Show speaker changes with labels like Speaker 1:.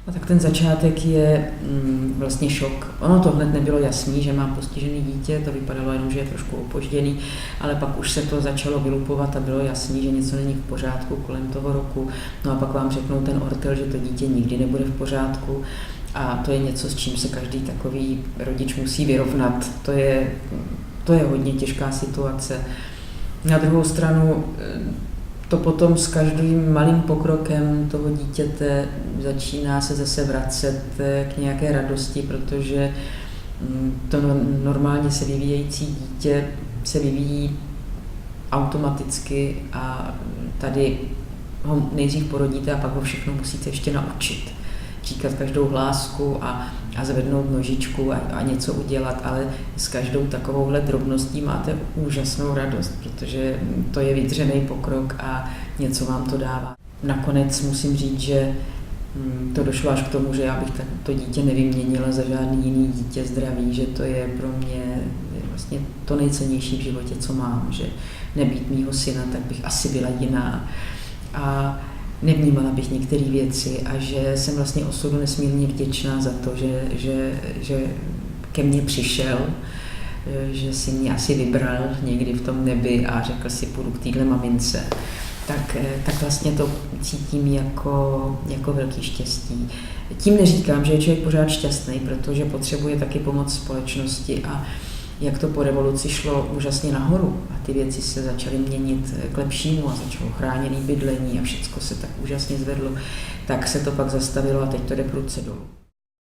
Speaker 1: No tak ten začátek je vlastně šok. Ono to hned nebylo jasný, že mám postižený dítě, to vypadalo jenom, že je trošku opožděný, ale pak už se to začalo vylupovat a bylo jasný, že něco není v pořádku kolem toho roku. No a pak vám řeknou ten ortel, že to dítě nikdy nebude v pořádku a to je něco, s čím se každý takový rodič musí vyrovnat. To je hodně těžká situace. Na druhou stranu to potom s každým malým pokrokem toho dítěte začíná se zase vracet k nějaké radosti, protože to normálně se vyvíjející dítě se vyvíjí automaticky a tady ho nejdřív porodíte a pak ho všechno musíte ještě naučit. Říkat každou hlásku a zvednout nožičku a něco udělat, ale s každou takovouhle drobností máte úžasnou radost, protože to je vydřený pokrok a něco vám to dává. Nakonec musím říct, že to došlo až k tomu, že já bych to dítě nevyměnila za žádný jiný dítě zdravý, že to je pro mě vlastně to nejcennější v životě, co mám, že nebýt mýho syna, tak bych asi byla jiná. A nevnímala bych některé věci a že jsem vlastně osudu nesmírně vděčná za to, že ke mně přišel, že si mě asi vybral někdy v tom nebi a řekl si, půjdu k téhle mamince. Tak vlastně to cítím jako velký štěstí. Tím neříkám, že je člověk pořád šťastný, protože potřebuje taky pomoc společnosti a jak to po revoluci šlo úžasně nahoru a ty věci se začaly měnit k lepšímu a začalo chráněné bydlení a všechno se tak úžasně zvedlo, tak se to pak zastavilo a teď to jde prudce dolů.